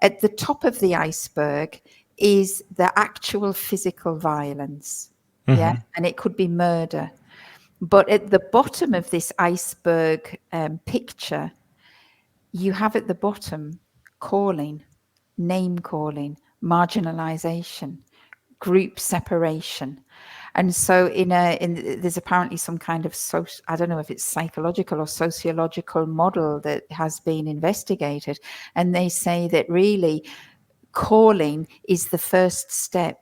At the top of the iceberg is the actual physical violence, yeah, and it could be murder. But at the bottom of this iceberg picture, you have at the bottom calling, name calling, marginalization, group separation. And so there's apparently some kind of I don't know if it's psychological or sociological model that has been investigated. And they say that really calling is the first step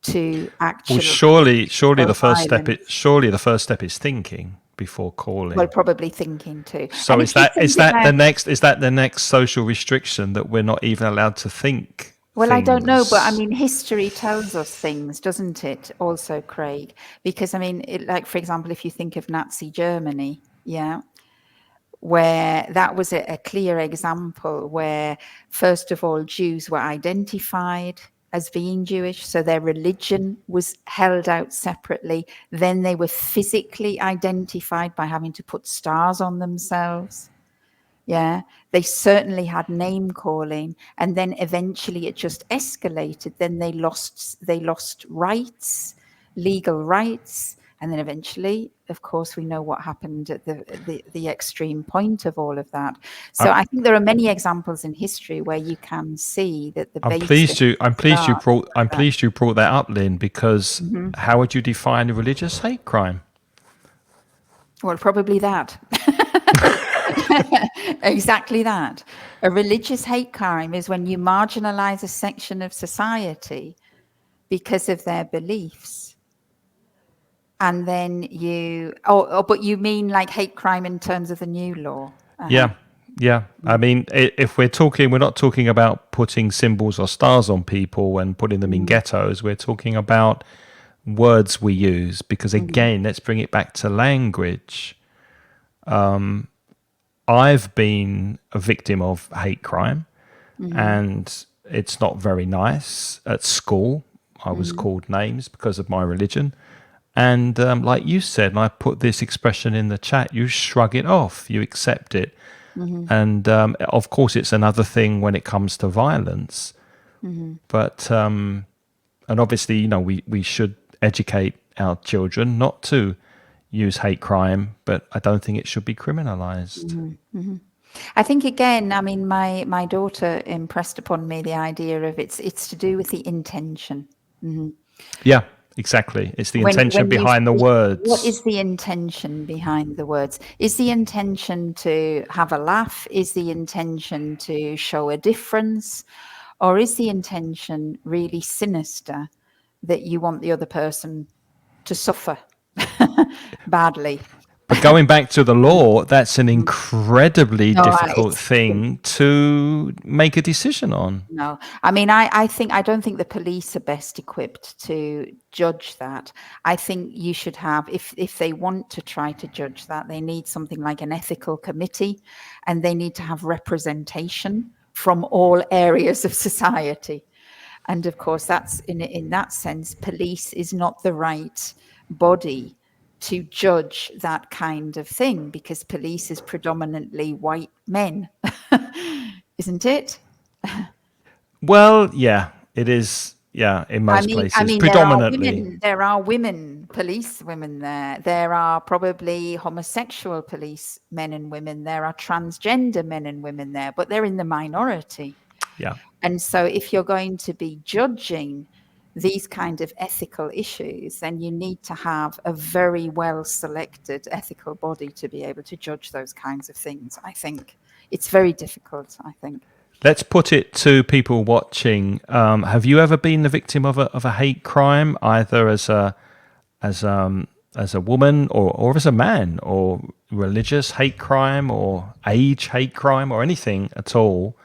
to Well, actual surely violence. surely the first step is thinking before Well, calling. probably thinking too. So And is if you that think about, is that the next social restriction, that we're not even allowed to think well, I don't know, but I things? mean, history tells us things, doesn't it? Also, Craig, because I mean, like for example, if you think of Nazi Germany, yeah, where that was a clear example where, first of all, Jews were identified as being Jewish, so their religion was held out separately. Then they were physically identified by having to put stars on themselves. Yeah, they certainly had name calling, and then eventually it just escalated. Then they lost rights, legal rights, and then eventually, of course, we know what happened at the extreme point of all of that. So I, I think there are many examples in history where you can see that the I'm basic pleased you start like that. brought that up, Lynn, because Mhm. how would you define a religious hate crime? Well, probably that. Exactly that. A religious hate crime is when you marginalize a section of society because of their beliefs. And then but you mean like hate crime in terms of the new law? Uh-huh. Yeah, yeah. I mean, if we're not talking about putting symbols or stars on people and putting them in Mm, ghettos. We're talking about words we use, because mhm, again, let's bring it back to language. I've been a victim of hate crime, mhm, and it's not very nice. At school, I was mhm, called names because of my religion. And like you said, and I put this expression in the chat, you shrug it off, you accept it. mhm, And of course, it's another thing when it comes to violence. mhm, But, and obviously, we should educate our children not to use hate crime, but I don't think it should be criminalized. mhm, mhm. I think again, I mean, my daughter impressed upon me the idea of it's to do with the intention. Mhm. Yeah, exactly. It's the intention When you behind the speak, what words. is the intention behind the words? Is the intention to have a laugh? Is the intention to show a difference? Or is the intention really sinister, that you want the other person to suffer badly? But going back to the law, that's an Mhm. incredibly No, difficult thing to make a decision on. no. I mean, I don't think the police are best equipped to judge that. I think you should have, if they want to try to judge that, they need something like an ethical committee, and they need to have representation from all areas of society. And of course, that's in that sense, police is not the right body to judge that kind of thing, because police is predominantly white men, isn't it? Well, yeah, it is. Yeah, in I most mean, places, there are predominantly. women. There are women police women there. There are probably homosexual police men and women. There are transgender men and women there, but they're in the minority. Yeah. And so, if you're going to be judging these kind of ethical issues, then you need to have a very well selected ethical body to be able to judge those kinds of things. I think it's very difficult. I think. Let's put it to people watching. Have you ever been the victim of a hate crime, either as as a woman or as a man, or religious hate crime, or age hate crime, or anything at all?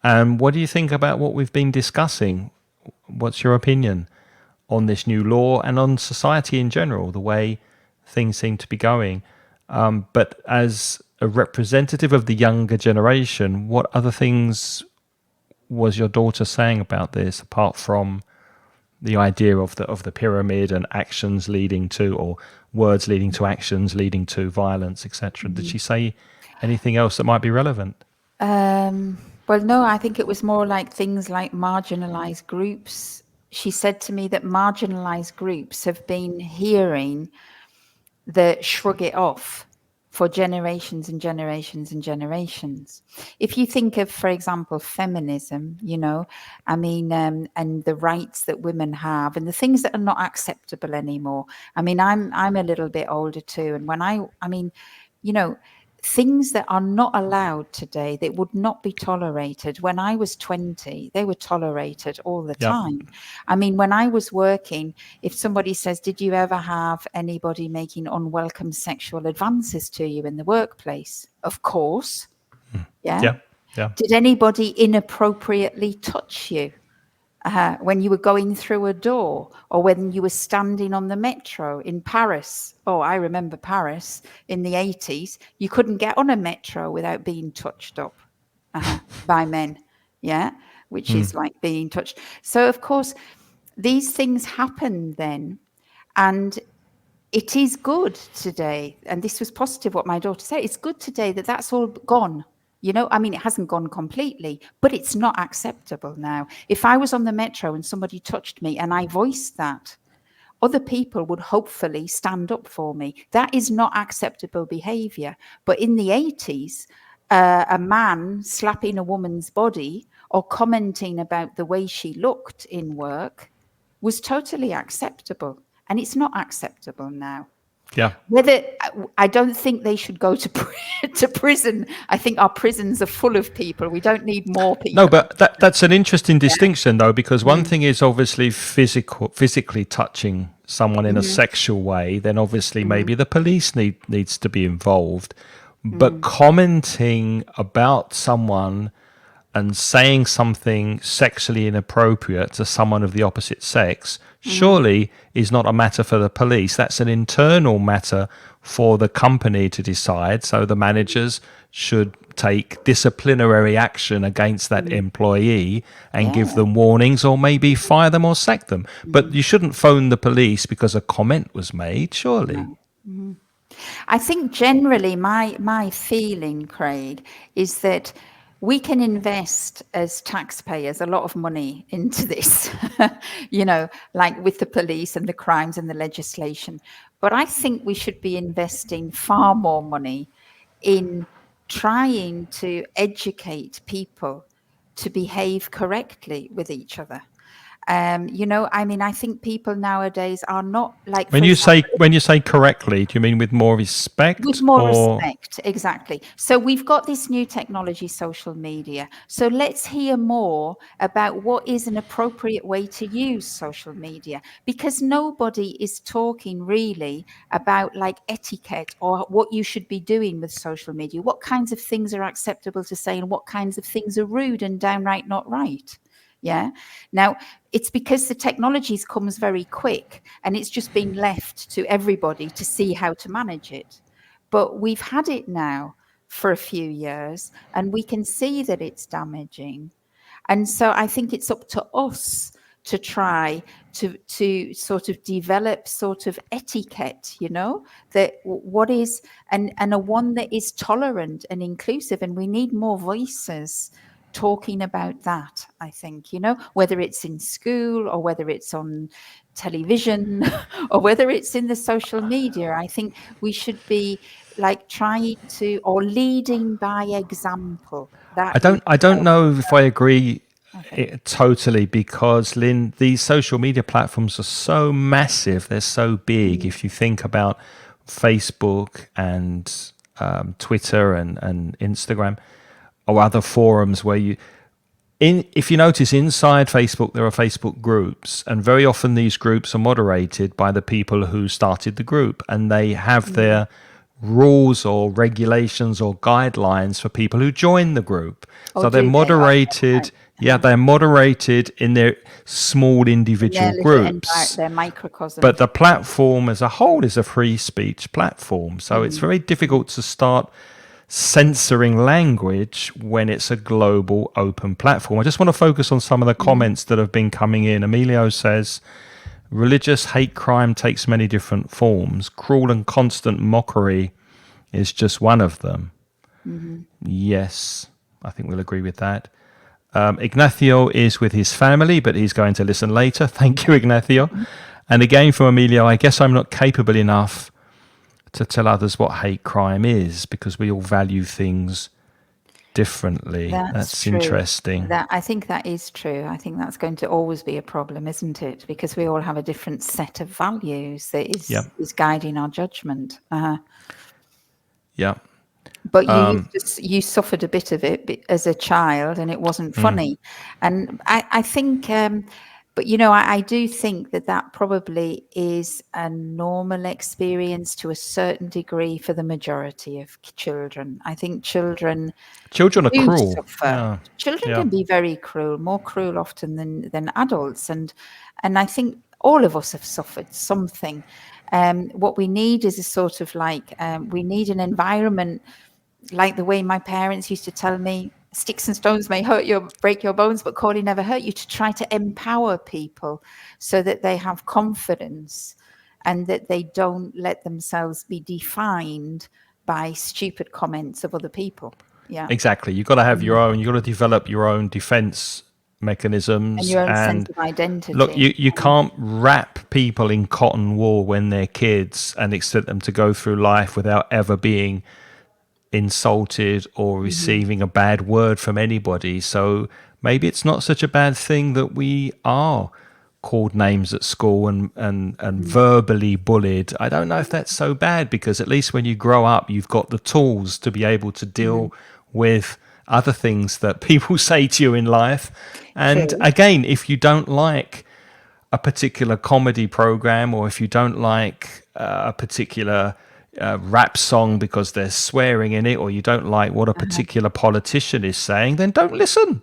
And what do you think about what we've been discussing? What's your opinion on this new law and on society in general, the way things seem to be going? But as a representative of the younger generation, what other things was your daughter saying about this, apart from the idea of the pyramid and actions leading to, or words leading to actions leading to violence, etc.? Did she say anything else that might be relevant? Well, no, I think it was more like things like marginalized groups. She said to me that marginalized groups have been hearing the shrug it off for generations and generations and generations. If you think of, for example, feminism, and the rights that women have and the things that are not acceptable anymore. I mean, I'm a little bit older too, and when you know, things that are not allowed today, that would not be tolerated. When I was 20, they were tolerated all the Yep. time. I mean, when I was working, if somebody says, did you ever have anybody making unwelcome sexual advances to you in the workplace? Of course. Yeah. Yeah. Yeah. Did anybody inappropriately touch you? When you were going through a door, or when you were standing on the metro in Paris. Oh, I remember Paris in the 80s. You couldn't get on a metro without being touched up by men. Yeah, which is like being touched. So, of course, these things happened then. And it is good today, and this was positive what my daughter said, it's good today that that's all gone. I mean, it hasn't gone completely, but it's not acceptable now. If I was on the metro and somebody touched me and I voiced that, other people would hopefully stand up for me. That is not acceptable behavior. But in the 80s, a man slapping a woman's body or commenting about the way she looked in work was totally acceptable. And it's not acceptable now. Yeah. Whether I don't think they should go to prison. I think our prisons are full of people. We don't need more people. No, but that's an interesting distinction, though, because one thing is obviously physically touching someone in a sexual way. Then obviously maybe the police needs to be involved. But commenting about someone and saying something sexually inappropriate to someone of the opposite sex surely is not a matter for the police. That's an internal matter for the company to decide. So the managers should take disciplinary action against that employee and give them warnings, or maybe fire them or sack them. But you shouldn't phone the police because a comment was made, surely. I think generally my feeling, Craig, is that we can invest as taxpayers a lot of money into this, like with the police and the crimes and the legislation. But I think we should be investing far more money in trying to educate people to behave correctly with each other. I think people nowadays are not like, When for you say example, when you say correctly, do you mean with more with respect, more or respect, exactly. So we've got this new technology, social media. So let's hear more about what is an appropriate way to use social media, because nobody is talking really about like etiquette or what you should be doing with social media. What kinds of things are acceptable to say and what kinds of things are rude and downright not right. Yeah. Now, it's because the technology comes very quick and it's just been left to everybody to see how to manage it. But we've had it now for a few years and we can see that it's damaging. And so I think it's up to us to try to sort of develop sort of etiquette, that what is, and a one that is tolerant and inclusive. And we need more voices talking about that, I think, whether it's in school or whether it's on television or whether it's in the social media. I think we should be like trying to, or leading by example. That is I don't more, know if I agree I think. totally, because Lynn, these social media platforms are so massive, they're so big. If you think about Facebook and Twitter and Instagram or other forums where if you notice, inside Facebook there are Facebook groups, and very often these groups are moderated by the people who started the group, and they have their rules or regulations or guidelines for people who join the group. Or So they're do they? moderated. Yeah, they're moderated in their small In their individual little groups. their microcosm. But the platform as a whole is a free speech platform. So it's very difficult to start censoring language when it's a global open platform. I just want to focus on some of the comments that have been coming in. Emilio says, religious hate crime takes many different forms. Cruel and constant mockery is just one of them. Yes, I think we'll agree with that. Ignacio is with his family, but he's going to listen later. Thank you, Ignacio. And again from Emilio, I guess I'm not capable enough to tell others what hate crime is, because we all value things differently. That's That's true. interesting. I think that is true. I think that's going to always be a problem, isn't it? Because we all have a different set of values that Yep. is guiding our judgment. Yep. But you suffered a bit of it as a child, and it wasn't funny. And I think, but I do think that probably is a normal experience to a certain degree for the majority of children. I think children Children are do cruel. suffer. Yeah. Children Yeah. can be very cruel, more cruel often than adults, and I think all of us have suffered something. What we need is a sort of like we need an environment like the way my parents used to tell me, sticks and stones may break your bones, but Corley never hurt you, to try to empower people so that they have confidence and that they don't let themselves be defined by stupid comments of other people. Yeah. Exactly. You've got to have your own, you've got to develop your own defense And mechanisms. your own sense And of look, identity. you can't wrap people in cotton wool when they're kids and expect them to go through life without ever being insulted or receiving a bad word from anybody. So maybe it's not such a bad thing that we are called names at school and verbally bullied. I don't know if that's so bad, because at least when you grow up, you've got the tools to be able to deal with other things that people say to you in life. And True. again, if you don't like a particular comedy program, or if you don't like a particular rap song because they're swearing in it, or you don't like what a particular politician is saying, then don't listen.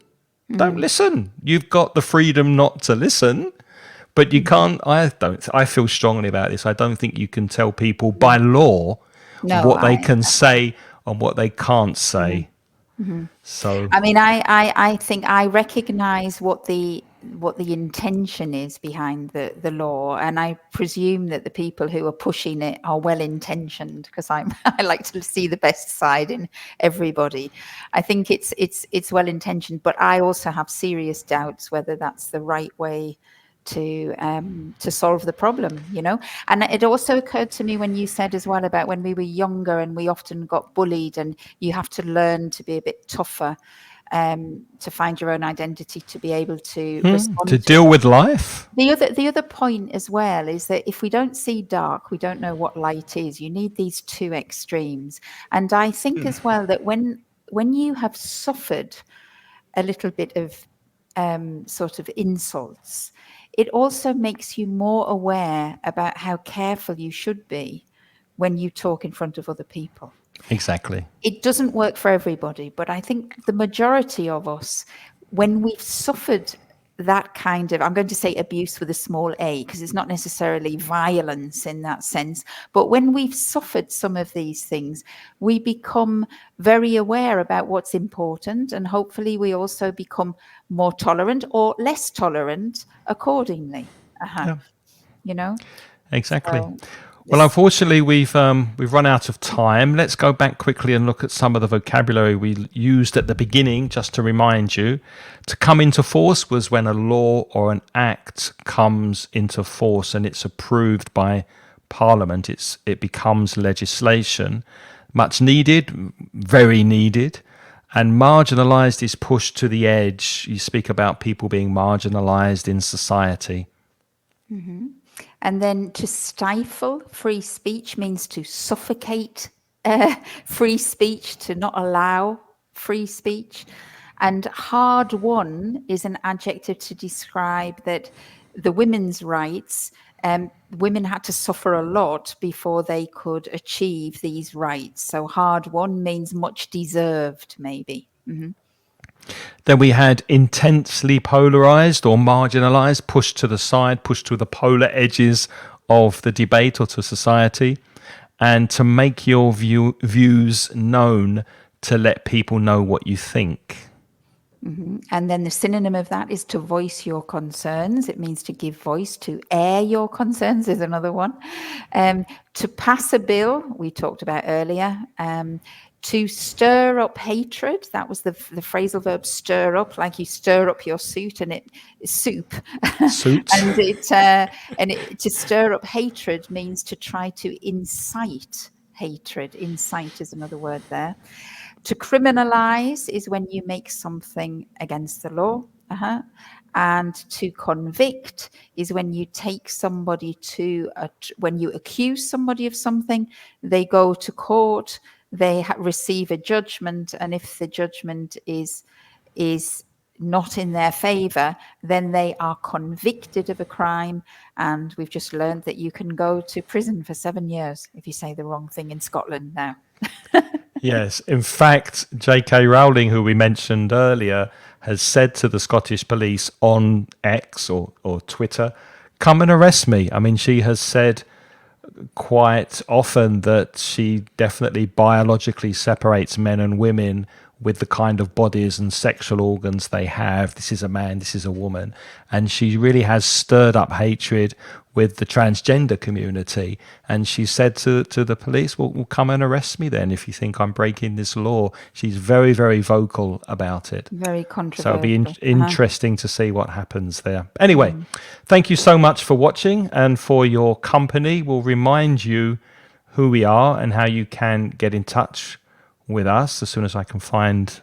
Don't listen. You've got the freedom not to listen, but you can't. I feel strongly about this. I don't think you can tell people by law No, what they can say and what they can't say. So I mean, I think I recognize what the intention is behind the law, and I presume that the people who are pushing it are well intentioned, because I like to see the best side in everybody. I think it's well intentioned, but I also have serious doubts whether that's the right way to solve the problem, And it also occurred to me when you said as well about when we were younger and we often got bullied, and you have to learn to be a bit tougher to find your own identity, to be able to respond to to deal it. with life. The other point as well is that if we don't see dark, we don't know what light is. You need these two extremes. And I think as well that when you have suffered a little bit of sort of insults, it also makes you more aware about how careful you should be when you talk in front of other people. Exactly. It doesn't work for everybody, but I think the majority of us, when we've suffered that kind of, I'm going to say abuse with a small a, because it's not necessarily violence in that sense, but when we've suffered some of these things, we become very aware about what's important, and hopefully we also become more tolerant or less tolerant accordingly. Yeah. You know? Exactly. So, Well, unfortunately, we've run out of time. Let's go back quickly and look at some of the vocabulary we used at the beginning, just to remind you. To come into force was when a law or an act comes into force and it's approved by Parliament. It becomes legislation. Much needed, very needed. And marginalised is pushed to the edge. You speak about people being marginalised in society. Mm-hmm. And then to stifle free speech means to suffocate free speech, to not allow free speech. And hard won is an adjective to describe that the women's rights, women had to suffer a lot before they could achieve these rights. So hard won means much deserved, maybe. Mm-hmm. Then we had intensely polarized or marginalized, pushed to the side, pushed to the polar edges of the debate or to society. And to make your views known, to let people know what you think. Mm-hmm. And then the synonym of that is to voice your concerns. It means to give voice, to air your concerns is another one. To pass a bill, we talked about earlier. To stir up hatred, that was the phrasal verb stir up, like you stir up your soup and it is soup. Suit. and to stir up hatred means to try to incite hatred. Incite is another word there. To criminalize is when you make something against the law. And to convict is when you take somebody when you accuse somebody of something, they go to court, they receive a judgment, and if the judgment is not in their favor, then they are convicted of a crime. And we've just learned that you can go to prison for 7 years if you say the wrong thing in Scotland now. Yes. In fact, J.K. Rowling, who we mentioned earlier, has said to the Scottish police on X or Twitter, come and arrest me. I mean, she has said quite often that she definitely biologically separates men and women with the kind of bodies and sexual organs they have. This is a man, this is a woman. And she really has stirred up hatred with the transgender community. And she said to the police, well, come and arrest me then if you think I'm breaking this law. She's very, very vocal about it. Very controversial. So it'll be interesting to see what happens there. Anyway, thank you so much for watching and for your company. We'll remind you who we are and how you can get in touch with us as soon as I can find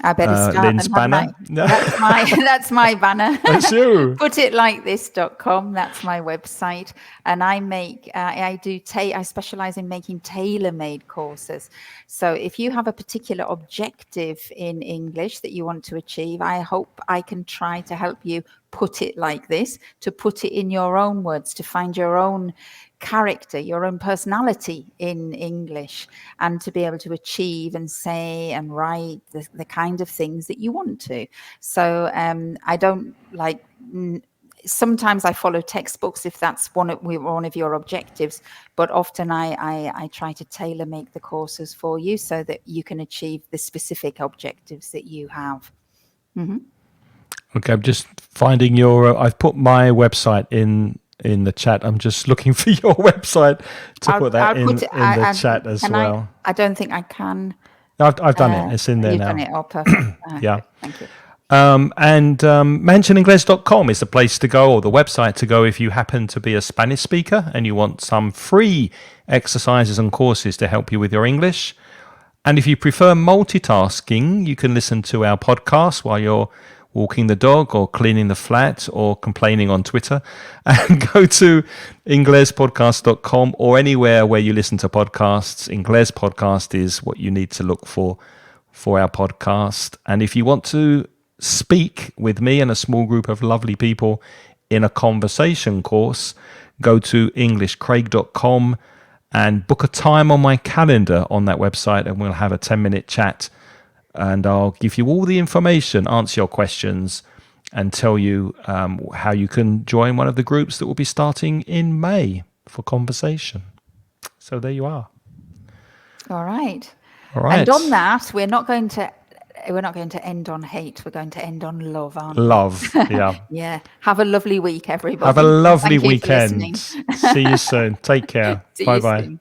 I better start Lynne's banner. That's my banner. That's you. Putitlikethis.com. That's my website, and I specialize in making tailor-made courses. So if you have a particular objective in English that you want to achieve, I hope I can try to help you put it like this, to put it in your own words, to find your own character, your own personality in English, and to be able to achieve and say and write the kind of things that you want to. So I don't like, sometimes I follow textbooks if that's one of your objectives, but often I try to tailor make the courses for you so that you can achieve the specific objectives that you have. Mm-hmm. Okay, I'm just finding your, I've put my website in the chat. I'm just looking for your website to put that in the chat as well. I don't think I can. No, I've done it. It's in there now. You've done it. Oh, perfect. Yeah. Thank you. And mentioningles.com is the place to go, or the website to go, if you happen to be a Spanish speaker and you want some free exercises and courses to help you with your English. And if you prefer multitasking, you can listen to our podcast while you're walking the dog or cleaning the flat or complaining on Twitter, and go to inglespodcast.com or anywhere where you listen to podcasts. Ingles Podcast is what you need to look for our podcast. And if you want to speak with me and a small group of lovely people in a conversation course, go to englishcraig.com and book a time on my calendar on that website, and we'll have a 10-minute chat. And I'll give you all the information, answer your questions, and tell you how you can join one of the groups that will be starting in May for conversation. So there you are. All right. All right. And on that, we're not going to we're not going to end on hate. We're going to end on love, aren't we? Love. Yeah. Yeah. Have a lovely week, everybody. Have a lovely Thank you for listening. weekend. See you soon. Take care. See Bye you bye. soon.